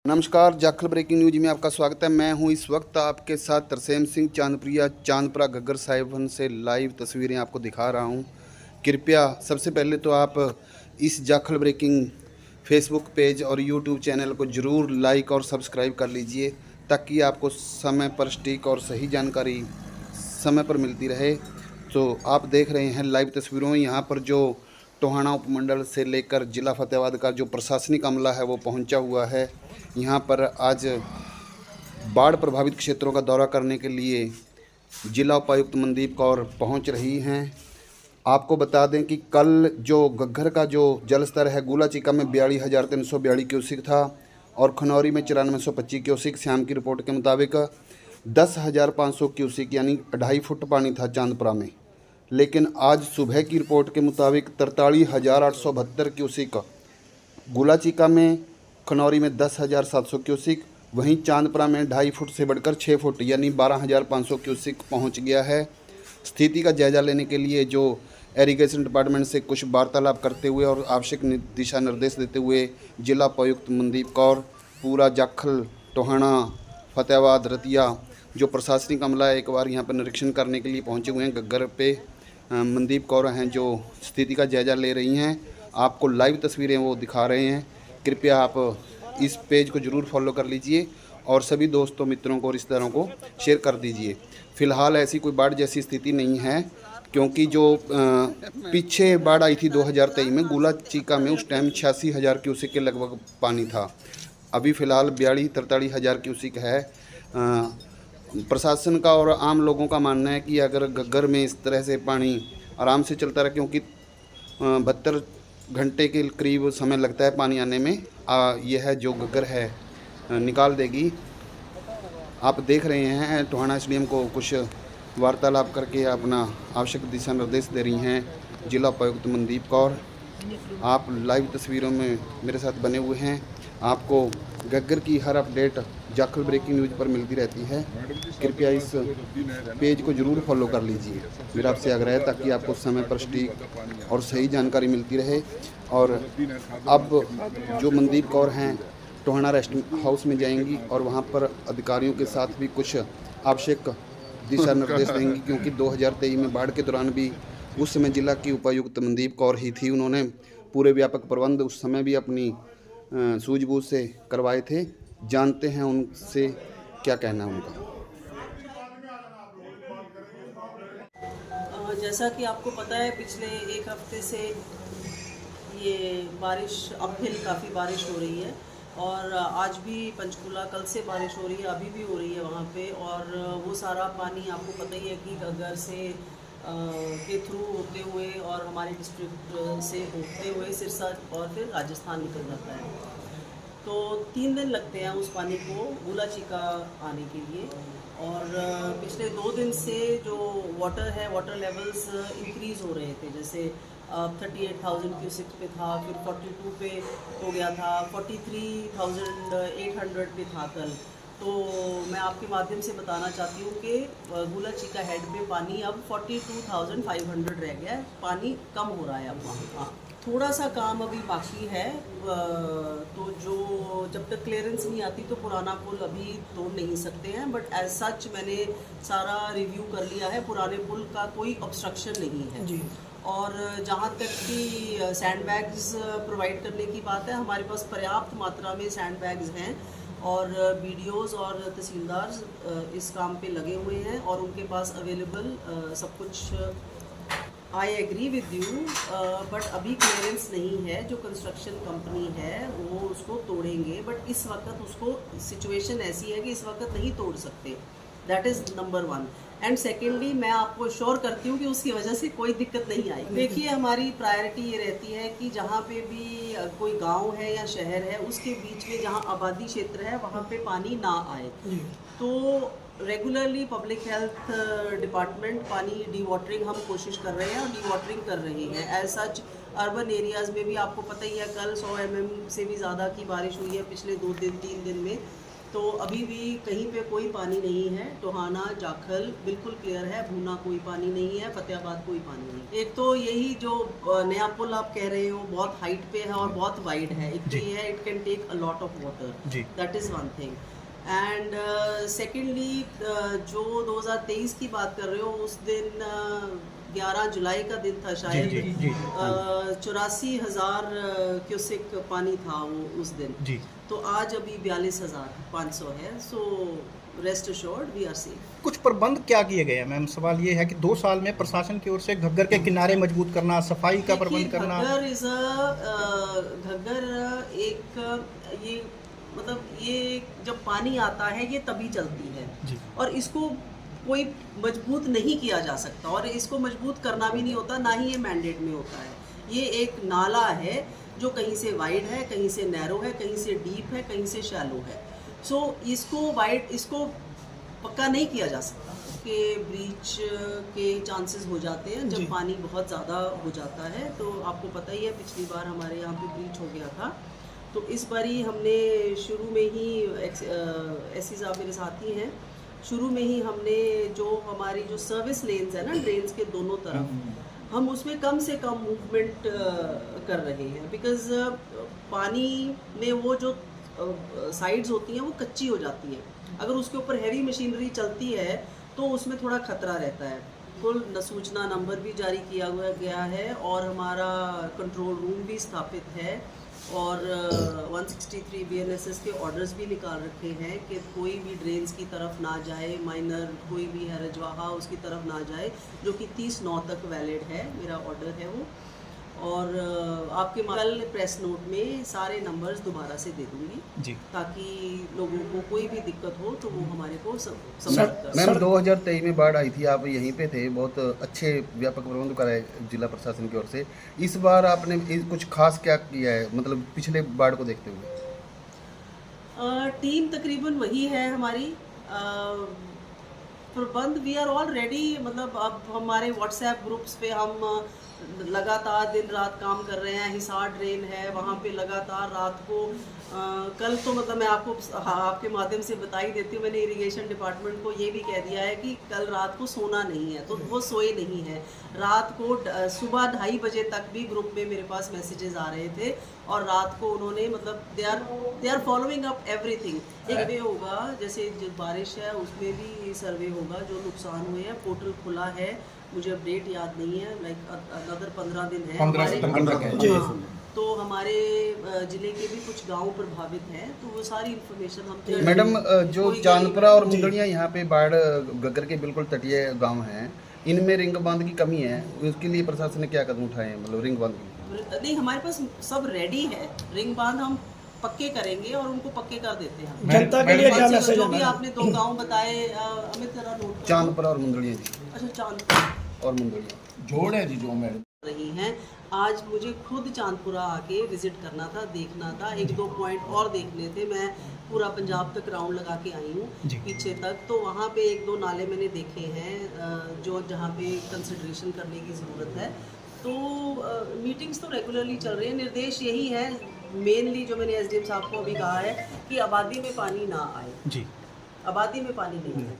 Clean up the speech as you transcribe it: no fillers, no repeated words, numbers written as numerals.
नमस्कार, Jakhal breaking news में आपका स्वागत है। मैं हूं इस वक्त आपके साथ तरसेम सिंह चांदप्रिया चांदपुरा घग्गर साहिबन से लाइव तस्वीरें आपको दिखा रहा हूं। कृपया सबसे पहले तो आप इस जाखल ब्रेकिंग फेसबुक पेज और यूट्यूब चैनल को ज़रूर लाइक और सब्सक्राइब कर लीजिए, ताकि आपको समय पर सटीक और सही जानकारी समय पर मिलती रहे। तो आप देख रहे हैं लाइव तस्वीरों में यहाँ पर जो टोहाना उपमंडल से लेकर जिला फतेहाबाद का जो प्रशासनिक अमला है वो पहुंचा हुआ है। यहाँ पर आज बाढ़ प्रभावित क्षेत्रों का दौरा करने के लिए जिला उपायुक्त मनदीप कौर पहुंच रही हैं। आपको बता दें कि कल जो घग्गर का जो जल स्तर है गुलाचिका में 42,342 क्यूसिक था और खनौरी में 9425 क्यूसिक। शाम की रिपोर्ट के मुताबिक 10,500 क्यूसिक यानी 2.5 फुट पानी था चांदपुरा में। लेकिन आज सुबह की रिपोर्ट के मुताबिक 43,872 क्यूसिक गुलाचिका में, खनौरी में 10,700 क्यूसिक, वहीं चांदपुरा में 2.5 फुट से बढ़कर 6 फुट यानी 12,500 क्यूसिक पहुंच गया है। स्थिति का जायजा लेने के लिए जो इरिगेशन डिपार्टमेंट से कुछ वार्तालाप करते हुए और आवश्यक दिशा निर्देश देते हुए जिला उपायुक्त मनदीप कौर पूरा जाखल, टोहाना, फतेहाबाद, रतिया जो प्रशासनिक अमला है एक बार यहाँ पर निरीक्षण करने के लिए पहुँचे हुए हैं। घग्गर पे मनदीप कौर हैं जो स्थिति का जायजा ले रही हैं। आपको लाइव तस्वीरें वो दिखा रहे हैं। कृपया आप इस पेज को ज़रूर फॉलो कर लीजिए और सभी दोस्तों, मित्रों को, रिश्तेदारों को शेयर कर दीजिए। फ़िलहाल ऐसी कोई बाढ़ जैसी स्थिति नहीं है, क्योंकि जो पीछे बाढ़ आई थी 2023 में गुलाचिका में, उस टाइम 86,000 क्यूसिक के लगभग पानी था। अभी फ़िलहाल 43 हज़ार क्यूसिक है। प्रशासन का और आम लोगों का मानना है कि अगर घग्गर में इस तरह से पानी आराम से चलता रहे, क्योंकि 72 घंटे के करीब समय लगता है पानी आने में, यह जो घग्गर है निकाल देगी। आप देख रहे हैं टोहाना एसडीएम को कुछ वार्तालाप करके अपना आवश्यक दिशा निर्देश दे रही हैं जिला उपायुक्त मनदीप कौर। आप लाइव तस्वीरों में मेरे साथ बने हुए हैं। आपको घग्गर की हर अपडेट जाखल ब्रेकिंग न्यूज़ पर मिलती रहती है। कृपया इस पेज को ज़रूर फॉलो कर लीजिए, मेरा आपसे आग्रह है, ताकि आपको समय पर सटीक और सही जानकारी मिलती रहे। और अब जो मनदीप कौर हैं टोहाना रेस्ट हाउस में जाएंगी और वहां पर अधिकारियों के साथ भी कुछ आवश्यक दिशा निर्देश देंगी, क्योंकि 2023 में बाढ़ के दौरान भी उस समय जिला की उपायुक्त मनदीप कौर ही थी। उन्होंने पूरे व्यापक प्रबंध उस समय भी अपनी सूझबूझ से करवाए थे। जानते हैं उनसे क्या कहना है उनका। जैसा कि आपको पता है, पिछले एक हफ्ते से ये बारिश, अपहिल काफ़ी बारिश हो रही है और आज भी पंचकूला कल से बारिश हो रही है, अभी भी हो रही है वहाँ पे। और वो सारा पानी आपको पता ही है कि घग्गर से के थ्रू होते हुए और हमारे डिस्ट्रिक्ट से होते हुए सिरसा और फिर राजस्थान निकल जाता है। तो 3 दिन लगते हैं उस पानी को गुलाचिका आने के लिए। और पिछले 2 दिन से जो वाटर है, वाटर लेवल्स इंक्रीज़ हो रहे थे। जैसे 38,000 क्यूसिक पे था, फिर 42 पे हो गया था, 43,800 पे था कल। तो मैं आपके माध्यम से बताना चाहती हूँ कि गुलाचिका हेड पे पानी अब 42,500 रह गया है। पानी कम हो रहा है अब वहाँ। हाँ, थोड़ा सा काम अभी बाकी है। तो जो जब तक क्लियरेंस नहीं आती तो पुराना पुल अभी तोड़ नहीं सकते हैं, बट एज सच मैंने सारा रिव्यू कर लिया है, पुराने पुल का कोई ऑब्स्ट्रक्शन नहीं है जी। और जहाँ तक कि सैंड बैग्स प्रोवाइड करने की बात है, हमारे पास पर्याप्त मात्रा में सैंड बैग्स हैं और बीडीओज और तहसीलदार इस काम पे लगे हुए हैं और उनके पास अवेलेबल सब कुछ। I agree with you, but अभी क्लियरेंस नहीं है। जो कंस्ट्रक्शन कंपनी है वो उसको तोड़ेंगे, बट इस वक्त उसको सिचुएशन ऐसी है कि इस वक्त नहीं तोड़ सकते। That is number 1। And secondly, मैं आपको श्योर करती हूँ कि उसकी वजह से कोई दिक्कत नहीं आएगी। देखिए, हमारी प्रायोरिटी ये रहती है कि जहाँ पे भी कोई गांव है या शहर है, उसके बीच में जहाँ आबादी क्षेत्र है वहाँ पे पानी ना आए। तो रेगुलरली पब्लिक हेल्थ डिपार्टमेंट पानी डी वाटरिंग हम कोशिश कर रहे हैं और डी वाटरिंग कर रहे हैं। एज सच अर्बन एरियाज़ में भी आपको पता ही है, कल 100 mm से भी ज़्यादा की बारिश हुई है पिछले 2 दिन 3 दिन में। तो अभी भी कहीं पे कोई पानी नहीं है। टोहाना जाखल बिल्कुल क्लियर है, भूना कोई पानी नहीं है, फतेहाबाद कोई पानी नहीं। एक तो यही जो नया पुल आप कह रहे हो बहुत हाइट पे है और बहुत वाइड है। एक तो ये है it can take a lot of water, that is one thing. And secondly जो 2023 की बात कर रहे हो उस दिन 11 जुलाई का दिन था शायद, 84,000 क्यूसेक पानी था वो उस दिन जी। तो आज अभी 42,500 है। So rest assured we are safe. कुछ प्रबंध क्या किए गए हैं मैम? सवाल ये है कि 2 साल में प्रशासन की ओर से घग्गर के किनारे मजबूत करना, सफाई का प्रबंध करना। घग्गर एक ये मतलब ये जब पानी आता है ये तभी चलती है जी। और इसको कोई मजबूत नहीं किया जा सकता और इसको मजबूत करना भी नहीं होता, ना ही ये मैंडेट में होता है। ये एक नाला है जो कहीं से वाइड है, कहीं से नैरो है, कहीं से डीप है, कहीं से शैलो है। सो इसको पक्का नहीं किया जा सकता कि ब्रीच के चांसेस हो जाते हैं जब पानी बहुत ज़्यादा हो जाता है। तो आपको पता ही है पिछली बार हमारे यहाँ पे ब्रीच हो गया था। तो इस बारी हमने शुरू में ही एससी साहब मेरे साथी हैं, शुरू में ही हमने जो हमारी जो सर्विस लेन्स है ना ड्रेन्स के दोनों तरफ, हम उसमें कम से कम मूवमेंट कर रहे हैं। बिकॉज़ पानी में वो जो साइड्स होती हैं वो कच्ची हो जाती हैं। अगर उसके ऊपर हैवी मशीनरी चलती है तो उसमें थोड़ा खतरा रहता है। कुल सूचना नंबर भी जारी किया गया है और हमारा कंट्रोल रूम भी स्थापित है और 163 BNSS के ऑर्डर्स भी निकाल रखे हैं कि कोई भी ड्रेन्स की तरफ ना जाए, माइनर कोई भी है रजवाहा उसकी तरफ ना जाए, जो कि 30/9 तक वैलिड है, मेरा ऑर्डर है वो। और आपके कल प्रेस नोट में सारे नंबर्स दोबारा से दे दूंगी जी, ताकि लोगों को कोई भी दिक्कत हो तो वो हमारे को संपर्क कर। मैम 2023 में बाढ़ आई थी, आप यहीं पे थे, बहुत अच्छे व्यापक प्रबंध कराए जिला प्रशासन की ओर से। इस बार आपने कुछ खास क्या किया है, मतलब पिछले बाढ़ को देखते हुए? टीम तकरीबन वही है हमारी। प्रबंध वी आर ऑल रेडी। मतलब अब हमारे व्हाट्सएप ग्रुप्स पे हम लगातार दिन रात काम कर रहे हैं। हिसार ड्रेन है वहाँ पे लगातार रात को कल तो मतलब मैं आपको आपके माध्यम से बता ही देती हूँ, मैंने इरिगेशन डिपार्टमेंट को ये भी कह दिया है कि कल रात को सोना नहीं है, तो वो सोए नहीं है। रात को सुबह 2:30 बजे तक भी ग्रुप में मेरे पास मैसेजेस आ रहे थे और रात को उन्होंने मतलब they are following up everything. एक वे होगा जैसे जो बारिश है उसमें भी सर्वे होगा जो नुकसान हुए हैं। पोर्टल खुला है, मुझे अपडेट याद नहीं है, लाइक अदर 15 दिन है हमारे। तो हमारे जिले के भी कुछ गांव प्रभावित हैं, तो वो सारी इन्फॉर्मेशन हम मैडम जो चांदपुरा और मुंदड़िया यहाँ पे बाढ़ घग्गर के बिल्कुल तटीय गांव हैं, इनमें रिंग बांध की कमी है, उसके लिए प्रशासन ने क्या कदम उठाए हैं? मतलब रिंग बांध नहीं, हमारे पास सब रेडी है। रिंग बांध हम पक्के करेंगे और उनको पक्के कर देते हैं। जनता के लिए क्या मैसेज जो भी आपने 2 गांव बताए, अमित जरा नोट। चांदपुरा और मुंदड़िया जी। अच्छा, चांदपुरा और मुंदड़िया जोड़ है जी जो मैडम रही हैं। आज मुझे खुद चांदपुरा आके विजिट करना था, देखना था, 1-2 पॉइंट और देखने थे। मैं पूरा पंजाब तक राउंड लगा के आई हूँ पीछे तक, तो वहाँ पे 1-2 नाले मैंने देखे हैं जो जहाँ पे कंसिडरेशन करने की ज़रूरत है। तो मीटिंग्स तो रेगुलरली चल रही है। निर्देश यही है मेनली जो मैंने SDM साहब को अभी कहा है कि आबादी में पानी ना आए जी, आबादी में पानी नहीं आए।